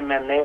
MNA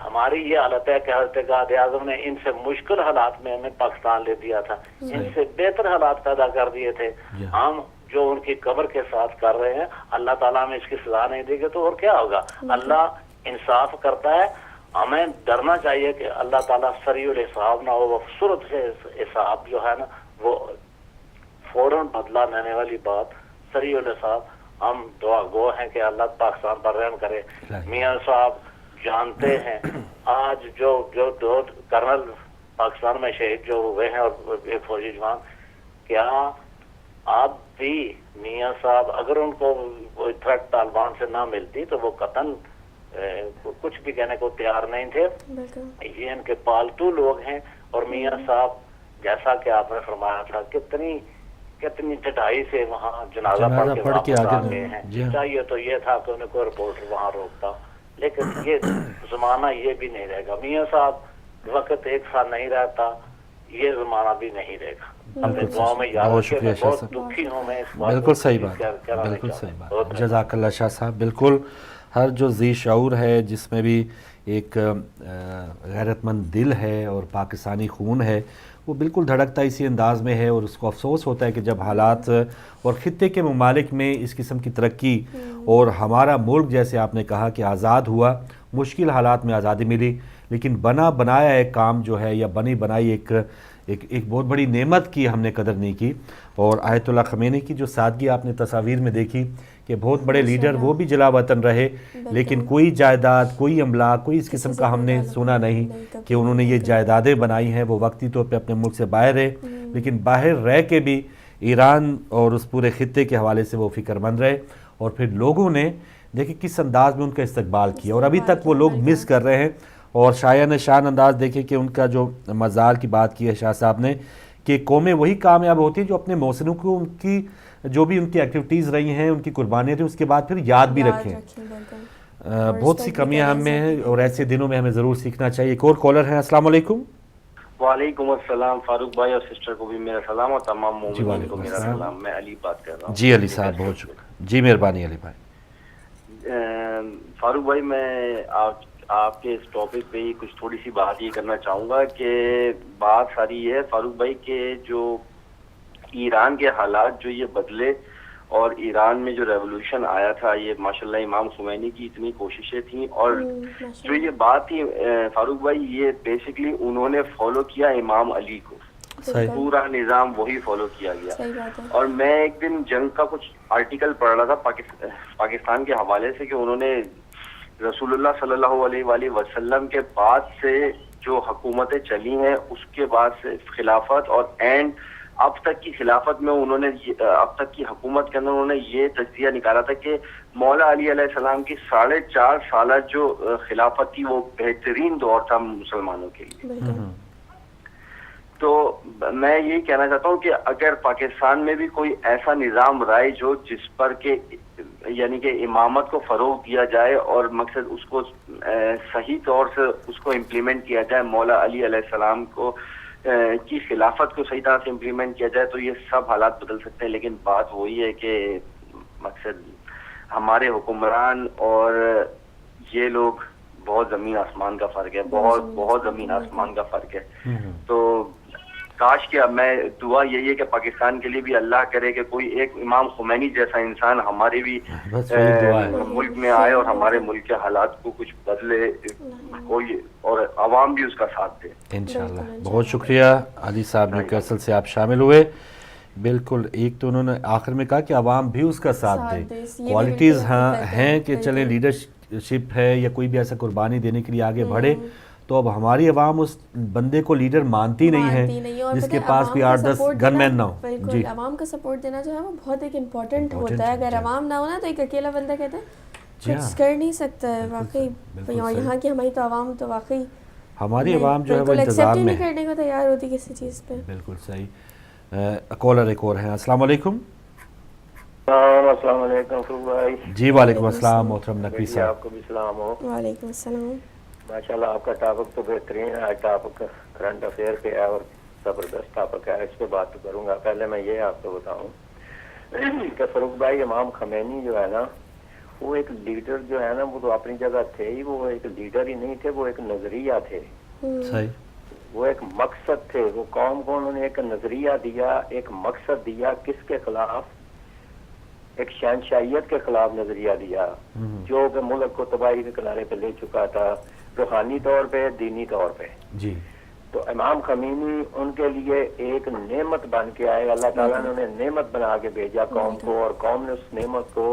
ہماری یہ حالت ہے کہ حضرت قائد اعظم نے ان سے مشکل حالات میں ہمیں پاکستان لے دیا تھا، ان سے بہتر حالات پیدا کر دیے تھے. ہم جو ان کی قبر کے ساتھ کر رہے ہیں، اللہ تعالیٰ میں اس کی سزا نہیں دے گا تو اور کیا ہوگا. اللہ انصاف کرتا ہے. ہمیں ڈرنا چاہیے کہ اللہ تعالیٰ سریع الحساب نہ ہو، وہ صورت سے حساب جو ہے نا وہ فوراً بدلا لینے والی بات، سریع الحساب. ہم دعا گو ہیں کہ اللہ پاکستان پر رحم کرے. میاں صاحب جانتے ہیں آج جو دو کرنل پاکستان میں شہید جو ہوئے ہیں اور ایک فوجی جوان، کیا آپ بھی میاں صاحب اگر ان کو تھریٹ طالبان سے نہ ملتی تو وہ قطعاً کچھ بھی کہنے کو تیار نہیں تھے. یہ ان کے پالتو لوگ ہیں. اور میاں صاحب جیسا کہ آپ نے فرمایا تھا کتنی ٹھٹائی سے وہاں جنازہ پڑھ کے واپس آ گئے ہیں. چاہیے تو یہ تھا کہ انہیں کوئی رپورٹر وہاں روکتا، لیکن یہ زمانہ یہ بھی نہیں رہے گا. میاں صاحب وقت ایک ساتھ نہیں رہتا، یہ زمانہ بھی نہیں رہے گا. بہت شکریہ شاہ صاحب. بالکل صحیح بات، بالکل صحیح بات. جزاک اللہ شاہ صاحب. بالکل ہر جو ذی شعور ہے، جس میں بھی ایک غیرت مند دل ہے اور پاکستانی خون ہے، وہ بالکل دھڑکتا اسی انداز میں ہے. اور اس کو افسوس ہوتا ہے کہ جب حالات اور خطے کے ممالک میں اس قسم کی ترقی اور ہمارا ملک جیسے آپ نے کہا کہ آزاد ہوا، مشکل حالات میں آزادی ملی، لیکن بنا بنایا ایک کام جو ہے یا بنی بنائی ایک بہت بڑی نعمت کی ہم نے قدر نہیں کی. اور آیت اللہ خمینی کی جو سادگی آپ نے تصاویر میں دیکھی کہ بہت بڑے لیڈر وہ بھی جلا وطن رہے، لیکن کوئی جائیداد، کوئی املاک، کوئی اس قسم کا ہم نے سنا نہیں کہ انہوں نے یہ جائیدادیں بنائی ہیں. وہ وقتی طور پہ اپنے ملک سے باہر رہے، لیکن باہر رہ کے بھی ایران اور اس پورے خطے کے حوالے سے وہ فکر مند رہے. اور پھر لوگوں نے دیکھیں کس انداز میں ان کا استقبال کیا، اور ابھی تک وہ لوگ مس کر رہے ہیں. اور شایان شان انداز دیکھیں کہ ان کا جو مزار کی بات کی ہے شاہ صاحب نے، کہ قومیں وہی کامیاب ہوتی ہیں جو اپنے محسنوں کو ان کی جو بھی ان کی ایکٹیویٹیز رہی ہیں، ان کی قربانیاں تھیں، اس کے بعد پھر یاد بھی رکھیں. بہت سی کمیاں ہم میں ہیں اور ایسے دنوں میں ہمیں ضرور سیکھنا چاہیے. ایک اور کالر ہیں. السلام علیکم. وعلیکم السلام فاروق بھائی اور سسٹر کو بھی میرا سلام اور تمام مومنین کو میرا سلام. میں علی بات کر رہا ہوں. جی علی صاحب بہت شکریہ. جی مہربانی علی بھائی. فاروق بھائی میں آپ کے اس ٹاپک پہ ہی کچھ تھوڑی سی بات یہ کرنا چاہوں گا کہ بات ساری یہ ہے فاروق بھائی کہ جو ایران کے حالات جو یہ بدلے اور ایران میں جو ریولوشن آیا تھا، یہ ماشاءاللہ امام خمینی کی اتنی کوششیں تھیں. اور جو یہ بات تھی فاروق بھائی، یہ بیسیکلی انہوں نے فالو کیا امام علی کو، پورا نظام وہی فالو کیا گیا. اور میں ایک دن جنگ کا کچھ آرٹیکل پڑھ رہا تھا پاکستان کے حوالے سے کہ انہوں نے رسول اللہ صلی اللہ علیہ وآلہ وسلم کے بعد سے جو حکومتیں چلی ہیں اس کے بعد سے خلافت اور اینڈ اب تک کی خلافت میں انہوں نے اب تک کی حکومت کے اندر انہوں نے یہ تجزیہ نکالا تھا کہ مولا علی علیہ السلام کی 4.5 سالہ جو خلافت تھی وہ بہترین دور تھا مسلمانوں کے لیے. تو میں یہی کہنا چاہتا ہوں کہ اگر پاکستان میں بھی کوئی ایسا نظام رائج ہو جس پر کہ یعنی کہ امامت کو فروغ دیا جائے اور مقصد اس کو صحیح طور سے اس کو امپلیمنٹ کیا جائے، مولا علی علیہ السلام کو کی خلافت کو صحیح طرح سے امپلیمنٹ کیا جائے تو یہ سب حالات بدل سکتے ہیں. لیکن بات وہی ہے کہ مقصد ہمارے حکمران اور یہ لوگ بہت زمین آسمان کا فرق ہے، بہت زمین آسمان کا فرق ہے. تو کاش کہ اب میں دعا یہی ہے کہ پاکستان کے لیے بھی اللہ کرے کہ کوئی ایک امام خمینی جیسا انسان ہمارے بھی ملک میں آئے اور ہمارے ملک کے حالات کو کچھ بدلے کوئی اور عوام بھی اس کا ساتھ دے انشاءاللہ. بہت شکریہ علی صاحب نیو کیسل سے آپ شامل ہوئے. بالکل ایک تو انہوں نے آخر میں کہا کہ عوام بھی اس کا ساتھ دے. کوالٹیز ہیں کہ چلیں لیڈرشپ ہے یا کوئی بھی ایسا قربانی دینے کے لیے آگے بڑھے، تو اب ہماری عوام اس بندے کو لیڈر مانتی نہیں ہے جس کے پاس بھی 8-10 گن مین نہ ہو. جی عوام کا سپورٹ دینا جو ہے وہ بہت ایک امپورٹنٹ ہوتا ہے. اگر عوام نہ ہونا تو ایک اکیلا بندہ کہتے ہیں کچھ کر نہیں سکتا ہے واقعی. یہاں کی ہماری تو عوام تو واقعی ہماری عوام جو ہے وہ انتظار میں نہیں کرنے کو تیار ہوتی کسی چیز پہ. بالکل صحیح. کالر ایک اور ہیں. السلام علیکم. السلام علیکم فروغ بھائی. جی وعلیکم السلام محترم نقوی صاحب. آپ کو بھی سلام ہو. وعلیکم السلام. ماشاءاللہ آپ کا ٹاپک تو بہترین ہے. آج ٹاپک کرنٹ افیئر پہ ہے اور زبردست ٹاپک ہے، اس پہ بات تو کروں گا. پہلے میں یہ آپ کو بتاؤں کہ فروغ بھائی امام خمینی جو ہے نا وہ ایک لیڈر جو ہے نا وہ تو اپنی جگہ تھے ہی, وہ ایک لیڈر ہی نہیں تھے, وہ ایک نظریہ تھے, صحیح, وہ ایک مقصد تھے. وہ قوم کو انہوں نے ایک نظریہ دیا, ایک مقصد دیا, کس کے خلاف؟ ایک شہنشاہیت کے خلاف نظریہ دیا جو کہ ملک کو تباہی کے کنارے پہ لے چکا تھا, روحانی طور پہ, دینی طور پہ. جی, تو امام خمینی ان کے لیے ایک نعمت بن کے آئے. اللہ تعالیٰ نے انہیں نعمت بنا کے بھیجا قوم کو, اور قوم نے اس نعمت کو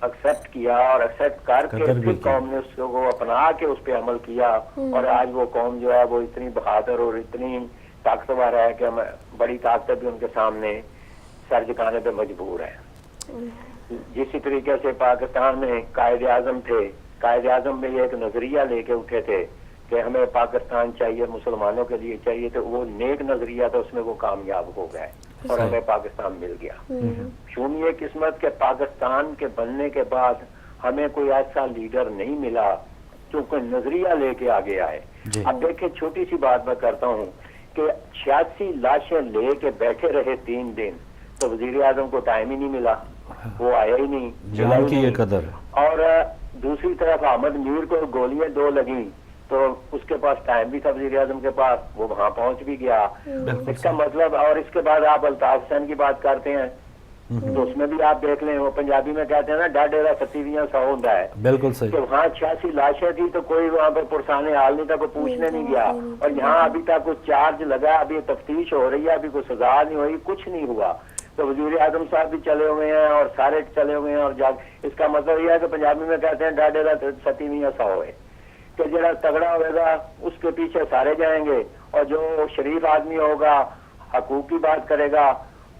ایکسپٹ کیا, اور ایکسپٹ کر کے پھر قوم نے اس کو اپنا کے اس پہ عمل کیا. اور آج وہ قوم جو ہے وہ اتنی بہادر اور اتنی طاقتور ہے کہ بڑی طاقت بھی ان کے سامنے سر جھکانے پہ مجبور ہے. جسی طریقے سے پاکستان میں قائد اعظم تھے, قائد اعظم میں یہ ایک نظریہ لے کے اٹھے تھے کہ ہمیں پاکستان چاہیے, مسلمانوں کے لیے چاہیے, تو وہ نیک نظریہ تھا, اس میں وہ کامیاب ہو گئے اور ہمیں پاکستان مل گیا. شومیہ قسمت کے پاکستان کے بننے کے بعد ہمیں کوئی ایسا لیڈر نہیں ملا جو کوئی نظریہ لے کے آگے آئے. اب دیکھیں چھوٹی سی بات میں کرتا ہوں کہ 86 لاشیں لے کے بیٹھے رہے 3 دن, تو وزیر اعظم کو ٹائم ہی نہیں ملا, وہ آیا ہی نہیں, جان کی یہ قدر. اور دوسری طرف احمد میر کو گولیاں 2 لگیں تو اس کے پاس ٹائم بھی تھا وزیر اعظم کے پاس, وہ وہاں پہنچ بھی گیا. اس کا مطلب, اور اس کے بعد آپ الطاف حسین کی بات کرتے ہیں تو اس میں بھی آپ دیکھ لیں, وہ پنجابی میں کہتے ہیں نا ڈا ڈیرا ستیویاں سو ہوتا ہے. بالکل صحیح. کہ وہاں 86 لاشیں تھی تو کوئی وہاں پر پرسان حال نہیں تھا, کوئی پوچھنے نہیں گیا. اور یہاں ابھی تک کوئی چارج لگا, ابھی تفتیش ہو رہی ہے, ابھی کوئی سزا نہیں ہوئی, کچھ نہیں ہوا. تو وزیر اعظم صاحب بھی چلے ہوئے ہیں اور سارے چلے ہوئے ہیں. اور اس کا مطلب یہ ہے کہ پنجابی میں کہتے ہیں ڈا ڈیرا ستیویاں سو ہے, کہ جڑا تگڑا ہوئے گا اس کے پیچھے سارے جائیں گے, اور جو شریف آدمی ہوگا, حقوق کی بات کرے گا,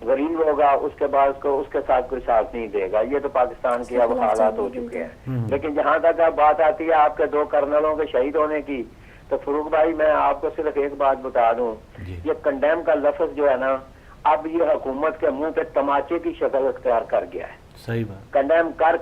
غریب ہوگا, اس کے بعد اس کے ساتھ کوئی ساتھ نہیں دے گا. یہ تو پاکستان کے اب حالات ہو چکے ہیں. لیکن جہاں تک اب بات آتی ہے آپ کے 2 کرنلوں کے شہید ہونے کی, تو فروغ بھائی میں آپ کو صرف ایک بات بتا دوں, یہ کنڈیم کا لفظ جو ہے نا اب یہ حکومت کے منہ پہ تماچے کی شکل اختیار کر گیا ہے. صحیح بات. کنڈیم کر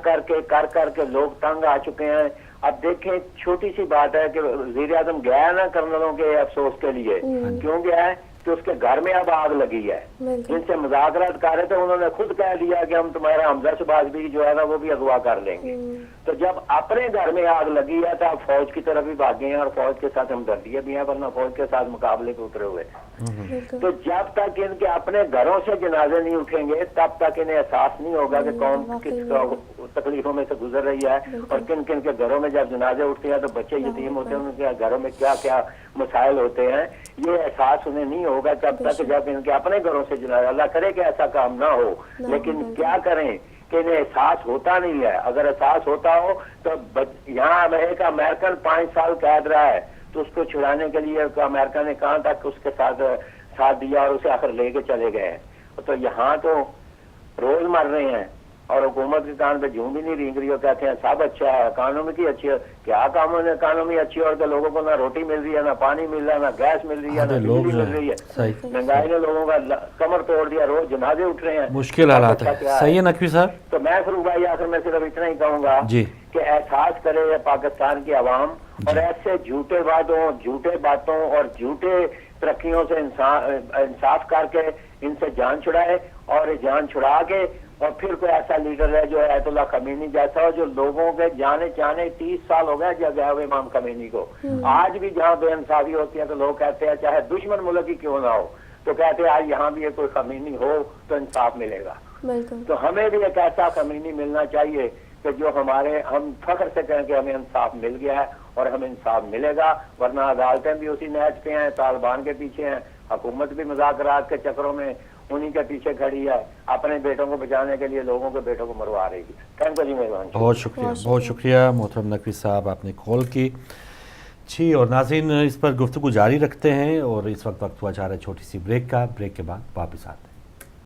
کے لوگ تنگ آ چکے ہیں. اب دیکھیں چھوٹی سی بات ہے کہ وزیر اعظم گیا نا کرنلوں کے افسوس کے لیے, کیوں گیا ہے کہ اس کے گھر میں اب آگ لگی ہے. جن سے مذاکرات کر رہے تھے انہوں نے خود کہہ دیا کہ ہم تمہارا حمزہ شہباز بھی جو ہے نا وہ بھی اغوا کر لیں گے. تو جب اپنے گھر میں آگ لگی ہے تو آپ فوج کی طرف بھی بھاگے ہیں, اور فوج کے ساتھ ہمدردیاں بھی ہیں, ورنہ فوج کے ساتھ مقابلے پہ اترے ہوئے. تو جب تک ان کے اپنے گھروں سے جنازے نہیں اٹھیں گے تب تک انہیں احساس نہیں ہوگا کہ قوم کس تکلیفوں میں سے گزر رہی ہے, اور کن کن کے گھروں میں جب جنازے اٹھتے ہیں تو بچے یتیم ہوتے ہیں, ان کے گھروں میں کیا کیا مسائل ہوتے ہیں. یہ احساس انہیں نہیں ہوگا جب تک جب ان کے اپنے گھروں سے جنازہ, اللہ کرے کہ ایسا کام نہ ہو, لیکن کیا کریں کہ انہیں احساس ہوتا نہیں ہے. اگر احساس ہوتا ہو تو یہاں ایک امریکن 5 سال قید رہا ہے, تو اس کو چھڑانے کے لیے امریکہ نے کہاں تک اس کے ساتھ دیا اور اسے آخر لے کے چلے گئے ہیں. تو یہاں تو روز مر رہے ہیں اور حکومت کے کان پہ جھوم بھی نہیں رینگ رہی, اور کہتے ہیں سب اچھا ہے, اکانومی کی اچھی ہے. کیا کاموں نے اکانومی اچھی اور کہ لوگوں کو نہ روٹی مل رہی ہے, نہ پانی مل رہا ہے, نہ گیس مل رہی ہے, نہ بجلی مل رہی ہے. مہنگائی نے لوگوں کا کمر توڑ دیا, روز جنازے اٹھ رہے ہیں, مشکل حالات ہے. صحیح ہے نقوی صاحب. تو میں فروغ بھائی آخر میں صرف اتنا ہی کہوں گا کہ احساس کرے پاکستان کی عوام, اور ایسے جھوٹے وعدوں, جھوٹے باتوں اور جھوٹے ترقیوں سے انصاف کر کے ان سے جان چھڑائے, اور جان چھڑا کے اور پھر کوئی ایسا لیڈر ہے جو آیت اللہ خمینی جیسا ہو, جو لوگوں کے جانے 30 سال ہو گئے جب گئے ہوئے امام خمینی کو. آج بھی جہاں بے انصافی ہوتی ہے تو لوگ کہتے ہیں چاہے دشمن ملک ہی کیوں نہ ہو, تو کہتے ہیں آج یہاں بھی کوئی خمینی ہو تو انصاف ملے گا. تو ہمیں بھی ایک ایسا خمینی ملنا چاہیے کہ جو ہم فخر سے کہیں کہ ہمیں انصاف مل گیا ہے, اور ہمیں انصاف ملے گا. ورنہ عدالتیں بھی اسی نہج پہ ہیں, طالبان کے پیچھے ہیں, حکومت بھی مذاکرات کے چکروں میں انہی کے پیچھے کھڑی ہے, اپنے بیٹوں کو بچانے کے لیے لوگوں کے بیٹوں کو مروا رہی ہے. تھینک یو جی, مہربانی. بہت شکریہ محترم نقوی صاحب, آپ نے کال کی. جی, اور ناظرین اس پر گفتگو جاری رکھتے ہیں, اور اس وقت ہوا جا رہا ہے چھوٹی سی بریک کا. بریک کے بعد واپس آتے ہیں.